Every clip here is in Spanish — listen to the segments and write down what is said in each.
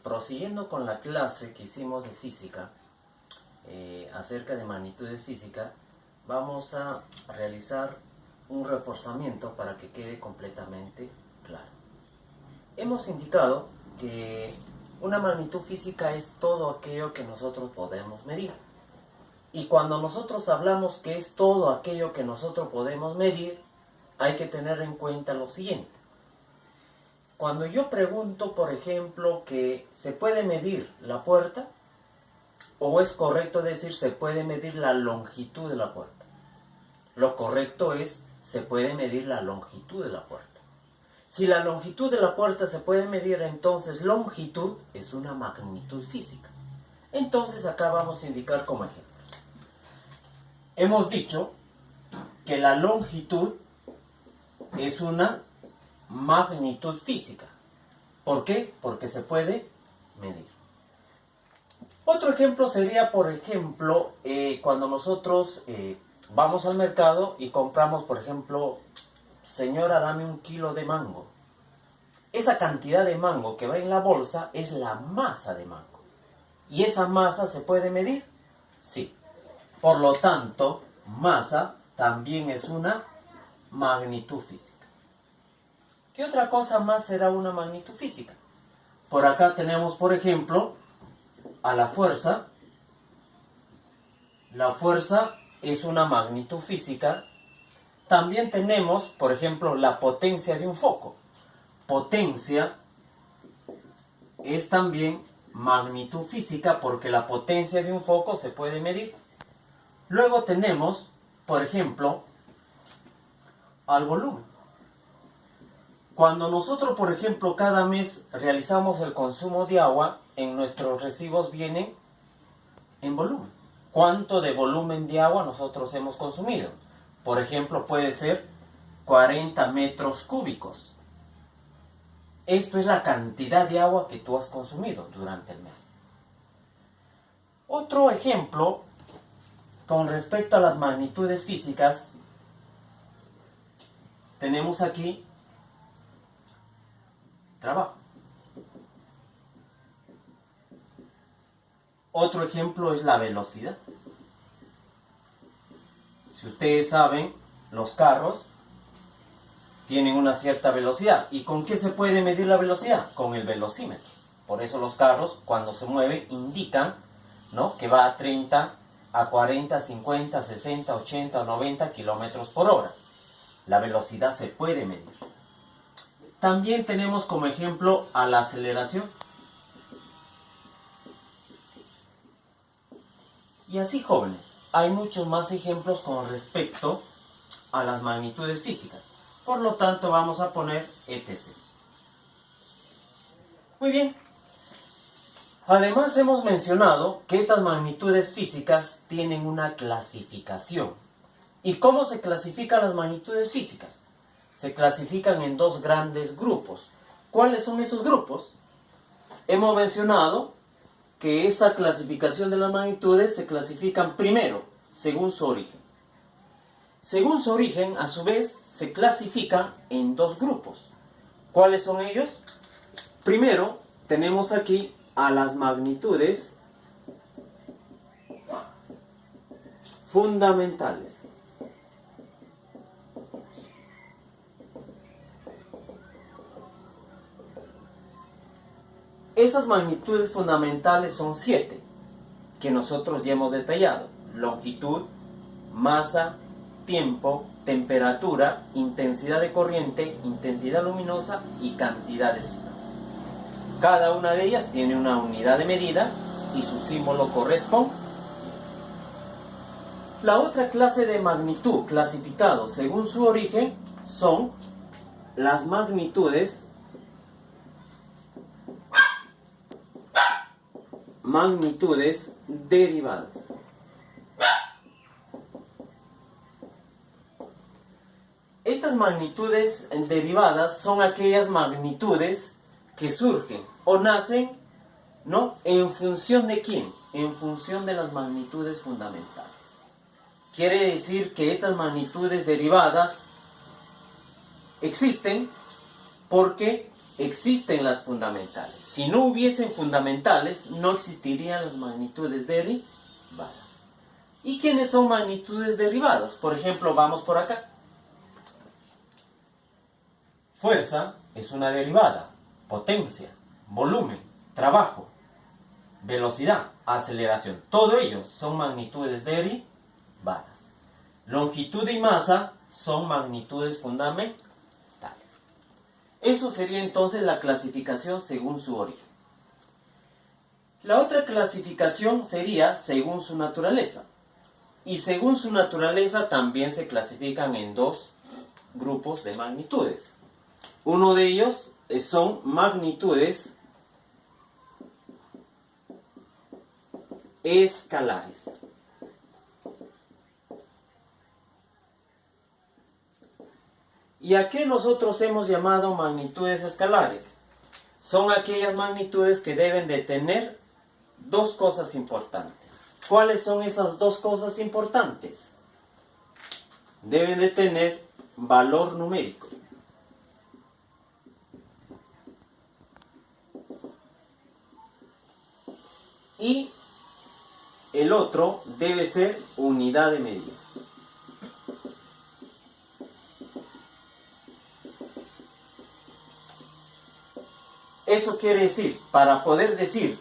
Prosiguiendo con la clase que hicimos de física, acerca de magnitudes físicas, vamos a realizar un reforzamiento para que quede completamente claro. Hemos indicado que una magnitud física es todo aquello que nosotros podemos medir. Y cuando nosotros hablamos que es todo aquello que nosotros podemos medir, hay que tener en cuenta lo siguiente. Cuando yo pregunto, por ejemplo, que se puede medir la puerta, o es correcto decir se puede medir la longitud de la puerta. Lo correcto es se puede medir la longitud de la puerta. Si la longitud de la puerta se puede medir, entonces longitud es una magnitud física. Entonces acá vamos a indicar como ejemplo. Hemos dicho que la longitud es una magnitud física. ¿Por qué? Porque se puede medir. Otro ejemplo sería, por ejemplo, cuando nosotros vamos al mercado y compramos, por ejemplo, señora, dame 1 kilo de mango. Esa cantidad de mango que va en la bolsa es la masa de mango. ¿Y esa masa se puede medir? Sí. Por lo tanto, masa también es una magnitud física. ¿Qué otra cosa más será una magnitud física? Por acá tenemos, por ejemplo, a la fuerza. La fuerza es una magnitud física. También tenemos, por ejemplo, la potencia de un foco. Potencia es también magnitud física porque la potencia de un foco se puede medir. Luego tenemos, por ejemplo, al volumen. Cuando nosotros, por ejemplo, cada mes realizamos el consumo de agua, en nuestros recibos vienen en volumen. ¿Cuánto de volumen de agua nosotros hemos consumido? Por ejemplo, puede ser 40 metros cúbicos. Esto es la cantidad de agua que tú has consumido durante el mes. Otro ejemplo, con respecto a las magnitudes físicas, tenemos aquí trabajo. Otro ejemplo es la velocidad. Si ustedes saben, los carros tienen una cierta velocidad. ¿Y con qué se puede medir la velocidad? Con el velocímetro. Por eso los carros, cuando se mueven, indican, ¿no?, que va a 30, a 40, 50, 60, 80 o 90 kilómetros por hora. La velocidad se puede medir. También tenemos como ejemplo a la aceleración. Y así, jóvenes, hay muchos más ejemplos con respecto a las magnitudes físicas. Por lo tanto, vamos a poner etc. Muy bien. Además, hemos mencionado que estas magnitudes físicas tienen una clasificación. ¿Y cómo se clasifican las magnitudes físicas? Se clasifican en 2 grandes grupos. ¿Cuáles son esos grupos? Hemos mencionado que esta clasificación de las magnitudes se clasifican primero según su origen. Según su origen, a su vez, se clasifican en 2 grupos. ¿Cuáles son ellos? Primero, tenemos aquí a las magnitudes fundamentales. Esas magnitudes fundamentales son 7, que nosotros ya hemos detallado: longitud, masa, tiempo, temperatura, intensidad de corriente, intensidad luminosa y cantidad de sustancia. Cada una de ellas tiene una unidad de medida y su símbolo corresponde. La otra clase de magnitud clasificado según su origen son las magnitudes derivadas. Estas magnitudes derivadas son aquellas magnitudes que surgen o nacen, ¿no?, en función de ¿quién? En función de las magnitudes fundamentales. Quiere decir que estas magnitudes derivadas existen porque existen las fundamentales. Si no hubiesen fundamentales, no existirían las magnitudes derivadas. ¿Y quiénes son magnitudes derivadas? Por ejemplo, vamos por acá. Fuerza es una derivada. Potencia, volumen, trabajo, velocidad, aceleración. Todo ello son magnitudes derivadas. Longitud y masa son magnitudes fundamentales. Eso sería entonces la clasificación según su origen. La otra clasificación sería según su naturaleza. Y según su naturaleza también se clasifican en dos grupos de magnitudes. Uno de ellos son magnitudes escalares. ¿Y a qué nosotros hemos llamado magnitudes escalares? Son aquellas magnitudes que deben de tener dos cosas importantes. ¿Cuáles son esas dos cosas importantes? Deben de tener valor numérico. Y el otro debe ser unidad de medida. Eso quiere decir, para poder decir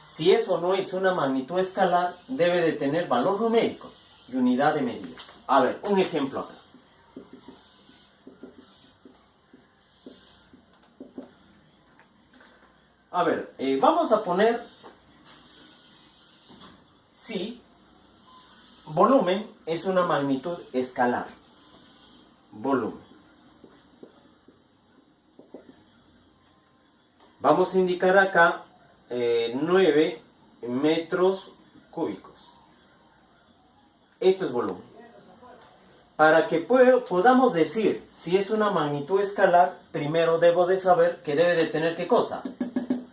si eso no es una magnitud escalar, debe de tener valor numérico y unidad de medida. A ver, un ejemplo acá. A ver, vamos a poner si volumen es una magnitud escalar. Volumen. Vamos a indicar acá 9 metros cúbicos. Esto es volumen. Para que podamos decir si es una magnitud escalar, primero debo de saber que debe de tener ¿qué cosa?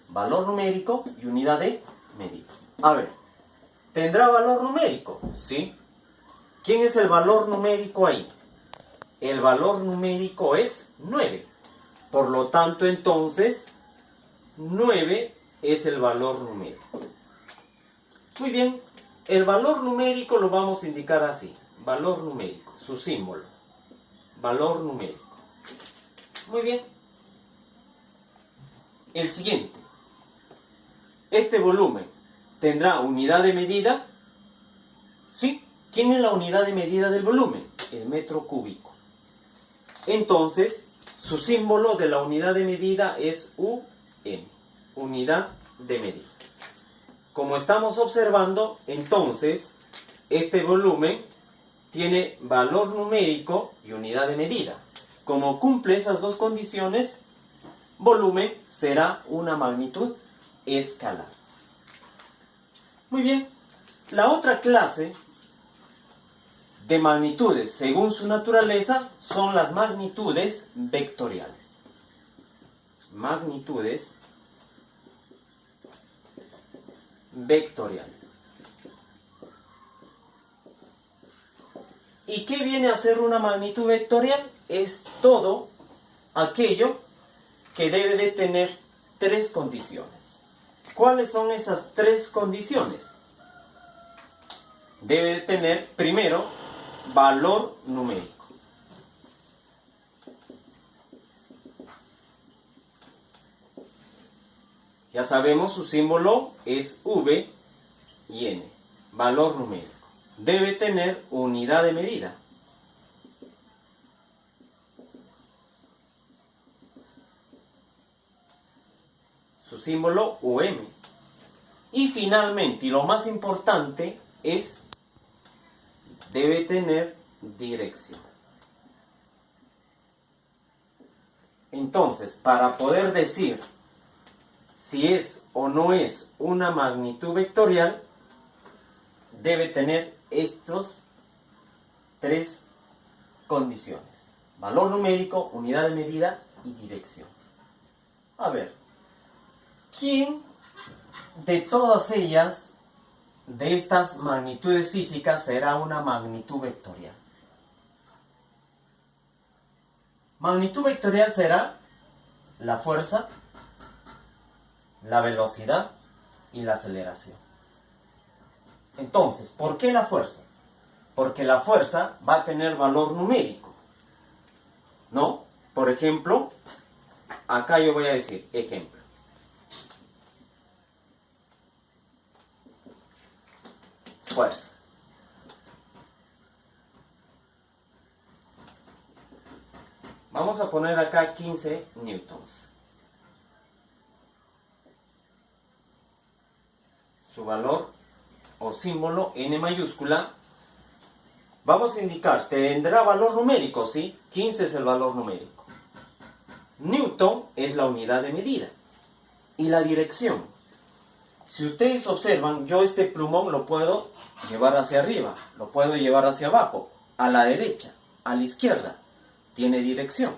Valor numérico y unidad de medida. A ver, ¿tendrá valor numérico? Sí. ¿Quién es el valor numérico ahí? El valor numérico es 9. Por lo tanto, entonces, 9 es el valor numérico. Muy bien, el valor numérico lo vamos a indicar así. Valor numérico, su símbolo. Valor numérico. Muy bien. El siguiente. Este volumen tendrá unidad de medida. ¿Sí? ¿Quién es la unidad de medida del volumen? El metro cúbico. Entonces, su símbolo de la unidad de medida es UM. Unidad de medida. Como estamos observando, entonces, este volumen tiene valor numérico y unidad de medida. Como cumple esas dos condiciones, volumen será una magnitud escalar. Muy bien. La otra clase de magnitudes, según su naturaleza, son las magnitudes vectoriales. Magnitudes vectoriales. ¿Y qué viene a ser una magnitud vectorial? Es todo aquello que debe de tener tres condiciones. ¿Cuáles son esas tres condiciones? Debe de tener, primero, valor numérico. Ya sabemos, su símbolo es V y N. Valor numérico. Debe tener unidad de medida. Su símbolo UM. Y finalmente, y lo más importante, es debe tener dirección. Entonces, para poder decir si es o no es una magnitud vectorial, debe tener estas tres condiciones. Valor numérico, unidad de medida y dirección. A ver, ¿quién de todas ellas, de estas magnitudes físicas, será una magnitud vectorial? Magnitud vectorial será la fuerza, la velocidad y la aceleración. Entonces, ¿por qué la fuerza? Porque la fuerza va a tener valor numérico, ¿no? Por ejemplo, acá yo voy a decir, ejemplo. Fuerza. Vamos a poner acá 15 newtons. Su valor o símbolo N mayúscula. Vamos a indicar, tendrá valor numérico, ¿sí? 15 es el valor numérico. Newton es la unidad de medida. Y la dirección. Si ustedes observan, yo este plumón lo puedo llevar hacia arriba, lo puedo llevar hacia abajo, a la derecha, a la izquierda. Tiene dirección.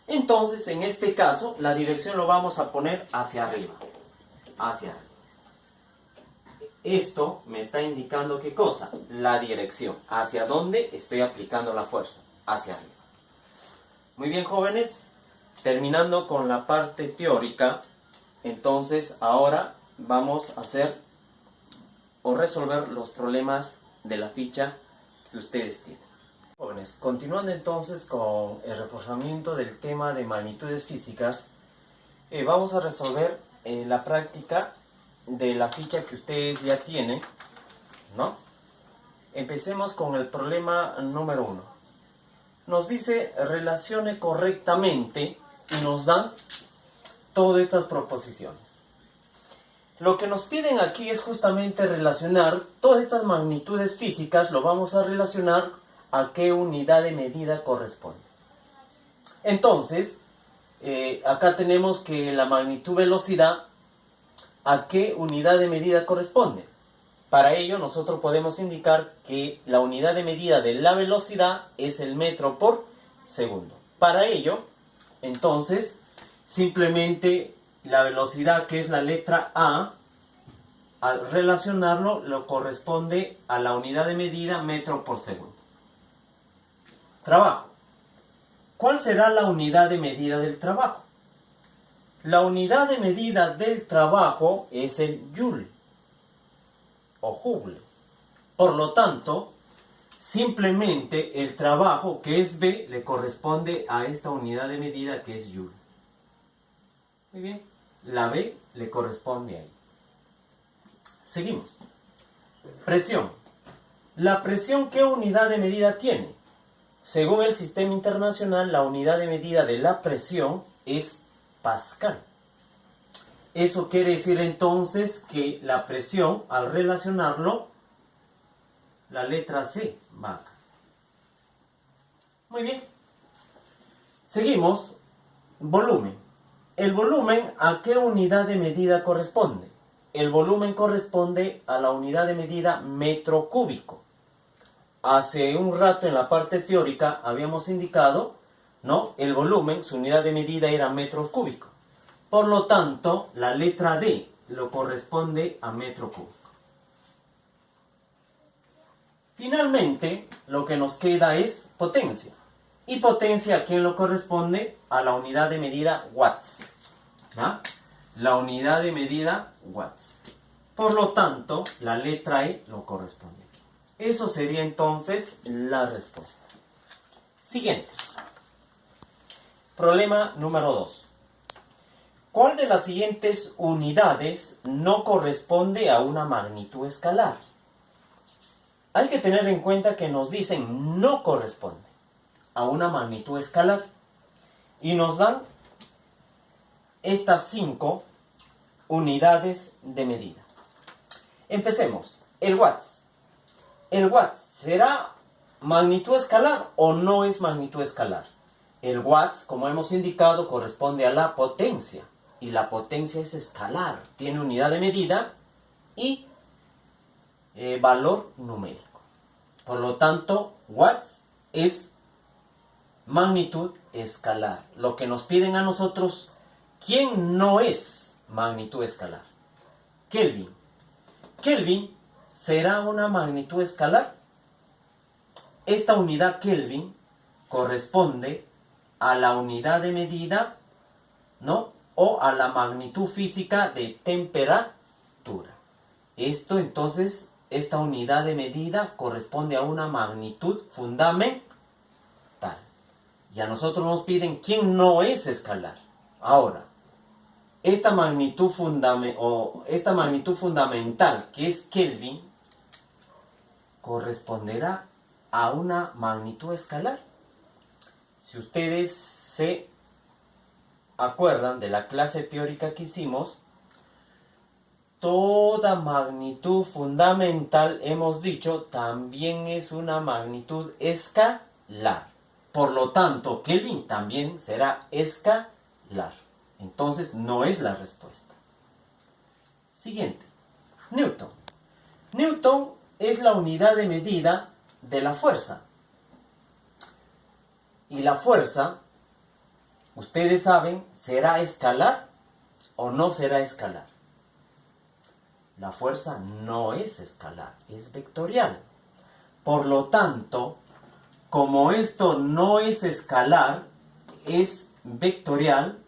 Entonces, en este caso, la dirección lo vamos a poner hacia arriba. Hacia arriba. Esto me está indicando ¿qué cosa? La dirección. ¿Hacia dónde estoy aplicando la fuerza? Hacia arriba. Muy bien, jóvenes. Terminando con la parte teórica, entonces ahora vamos a hacer o resolver los problemas de la ficha que ustedes tienen. Jóvenes, continuando entonces con el reforzamiento del tema de magnitudes físicas, vamos a resolver la práctica de la ficha que ustedes ya tienen, ¿no? Empecemos con el problema número 1. Nos dice relacione correctamente y nos dan todas estas proposiciones. Lo que nos piden aquí es justamente relacionar todas estas magnitudes físicas, lo vamos a relacionar a qué unidad de medida corresponde. Entonces, acá tenemos que la magnitud velocidad, ¿a qué unidad de medida corresponde? Para ello nosotros podemos indicar que la unidad de medida de la velocidad es el metro por segundo. Para ello, entonces, simplemente la velocidad, que es la letra A, al relacionarlo, lo corresponde a la unidad de medida metro por segundo. Trabajo. ¿Cuál será la unidad de medida del trabajo? La unidad de medida del trabajo es el joule o joule. Por lo tanto, simplemente el trabajo, que es B, le corresponde a esta unidad de medida que es joule. Muy bien, la B le corresponde ahí. Seguimos. Presión. ¿La presión qué unidad de medida tiene? Según el sistema internacional, la unidad de medida de la presión es Pascal. Eso quiere decir entonces que la presión, al relacionarlo, la letra C va acá. Muy bien. Seguimos. Volumen. ¿El volumen a qué unidad de medida corresponde? El volumen corresponde a la unidad de medida metro cúbico. Hace un rato en la parte teórica habíamos indicado, ¿no? El volumen, su unidad de medida era metros cúbicos. Por lo tanto, la letra D lo corresponde a metro cúbico. Finalmente, lo que nos queda es potencia. ¿Y potencia a quién lo corresponde? A la unidad de medida watts. ¿Ya? La unidad de medida watts. Por lo tanto, la letra E lo corresponde aquí. Eso sería entonces la respuesta. Siguiente. Problema número 2. ¿Cuál de las siguientes unidades no corresponde a una magnitud escalar? Hay que tener en cuenta que nos dicen no corresponde a una magnitud escalar. Y nos dan estas 5 unidades de medida. Empecemos. El watts. ¿El watts será magnitud escalar o no es magnitud escalar? El watts, como hemos indicado, corresponde a la potencia. Y la potencia es escalar. Tiene unidad de medida y valor numérico. Por lo tanto, watts es magnitud escalar. Lo que nos piden a nosotros, ¿quién no es magnitud escalar? Kelvin. Kelvin será una magnitud escalar. Esta unidad Kelvin corresponde a la unidad de medida, ¿no?, o a la magnitud física de temperatura. Esto entonces, esta unidad de medida corresponde a una magnitud fundamental. Y a nosotros nos piden quién no es escalar. Ahora, esta magnitud fundamental, que es Kelvin, corresponderá a una magnitud escalar. Si ustedes se acuerdan de la clase teórica que hicimos, toda magnitud fundamental, hemos dicho, también es una magnitud escalar. Por lo tanto, Kelvin también será escalar. Entonces, no es la respuesta. Siguiente. Newton. Newton es la unidad de medida de la fuerza. Y la fuerza, ustedes saben, ¿será escalar o no será escalar? La fuerza no es escalar, es vectorial. Por lo tanto, como esto no es escalar, es vectorial,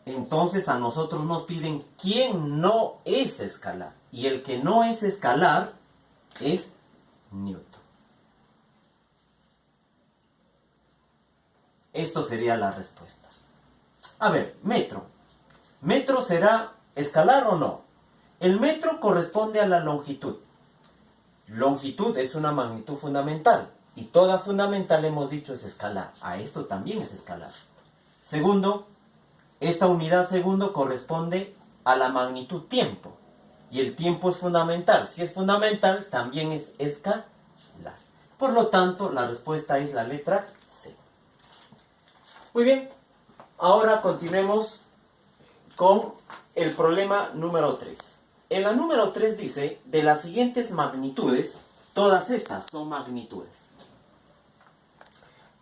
entonces a nosotros nos piden quién no es escalar. Y el que no es escalar es Newton. Esto sería la respuesta. A ver, metro. ¿Metro será escalar o no? El metro corresponde a la longitud. Longitud es una magnitud fundamental. Y toda fundamental, hemos dicho, es escalar. A esto también es escalar. Segundo, esta unidad segundo corresponde a la magnitud tiempo. Y el tiempo es fundamental. Si es fundamental, también es escalar. Por lo tanto, la respuesta es la letra C. Muy bien. Ahora continuemos con el problema número 3. En la número 3 dice, de las siguientes magnitudes, todas estas son magnitudes.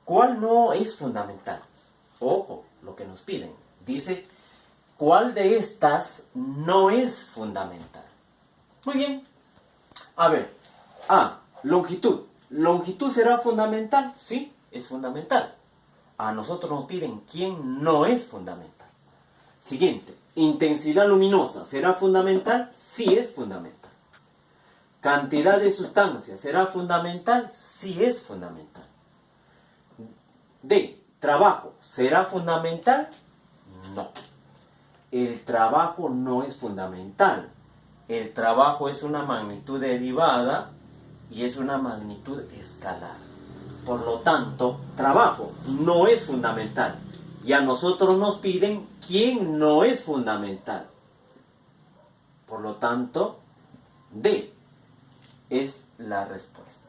¿Cuál no es fundamental? Ojo, lo que nos piden. Dice, ¿cuál de estas no es fundamental? Muy bien. A ver, A, longitud. ¿Longitud será fundamental? Sí, es fundamental. A nosotros nos piden quién no es fundamental. Siguiente, intensidad luminosa. ¿Será fundamental? Sí es fundamental. Cantidad de sustancia. ¿Será fundamental? Sí es fundamental. D, trabajo. ¿Será fundamental? No. El trabajo no es fundamental. El trabajo es una magnitud derivada y es una magnitud escalar. Por lo tanto, trabajo no es fundamental. Y a nosotros nos piden quién no es fundamental. Por lo tanto, D es la respuesta.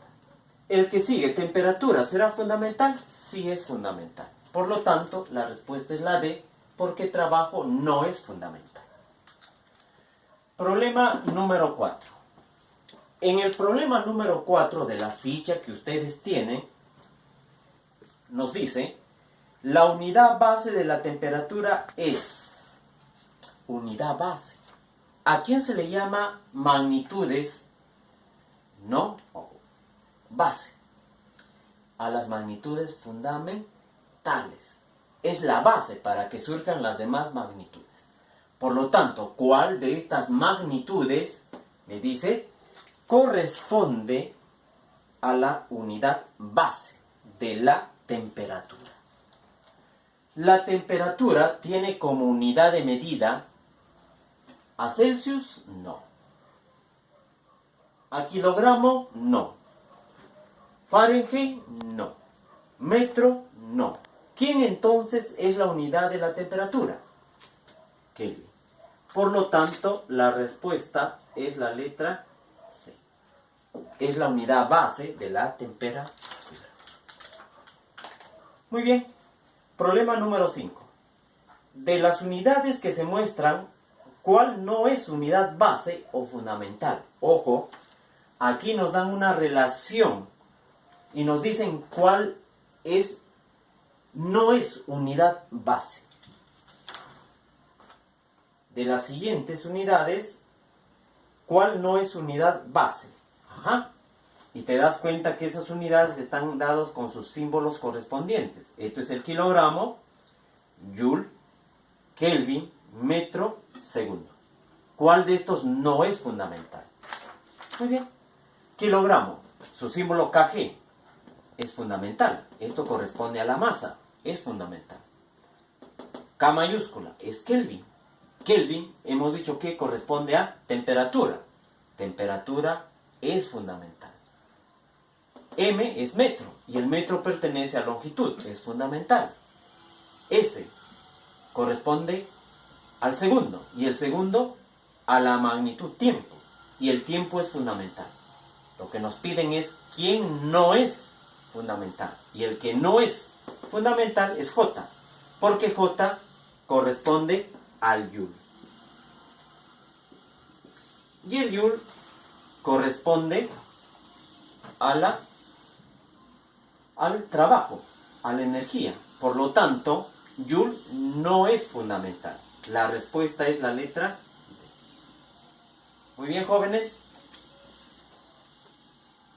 El que sigue, temperatura, ¿será fundamental? Sí es fundamental. Por lo tanto, la respuesta es la D, porque trabajo no es fundamental. Problema número 4. En el problema número 4 de la ficha que ustedes tienen, nos dice, la unidad base de la temperatura es unidad base. ¿A quién se le llama magnitudes? No, base. A las magnitudes fundamentales. Es la base para que surjan las demás magnitudes. Por lo tanto, ¿cuál de estas magnitudes, me dice, corresponde a la unidad base de la temperatura? La temperatura tiene como unidad de medida a Celsius, no. A kilogramo, no. Fahrenheit, no. Metro, no. ¿Quién entonces es la unidad de la temperatura? Kelvin. Por lo tanto, la respuesta es la letra C. Es la unidad base de la temperatura. Muy bien. Problema número 5. De las unidades que se muestran, ¿cuál no es unidad base o fundamental? Ojo, aquí nos dan una relación y nos dicen cuál no es unidad base. De las siguientes unidades, ¿cuál no es unidad base? Ajá. Y te das cuenta que esas unidades están dadas con sus símbolos correspondientes. Esto es el kilogramo, joule, Kelvin, metro segundo. ¿Cuál de estos no es fundamental? Muy bien. Kilogramo, su símbolo kg es fundamental. Esto corresponde a la masa, es fundamental. K mayúscula es Kelvin. Kelvin hemos dicho que corresponde a temperatura. Temperatura es fundamental. M es metro y el metro pertenece a longitud, es fundamental. S corresponde al segundo y el segundo a la magnitud tiempo y el tiempo es fundamental. Lo que nos piden es quién no es fundamental y el que no es fundamental es J, porque J corresponde al Joule. Y el Joule corresponde a al trabajo, a la energía. Por lo tanto, Joule no es fundamental. La respuesta es la letra D. Muy bien, jóvenes.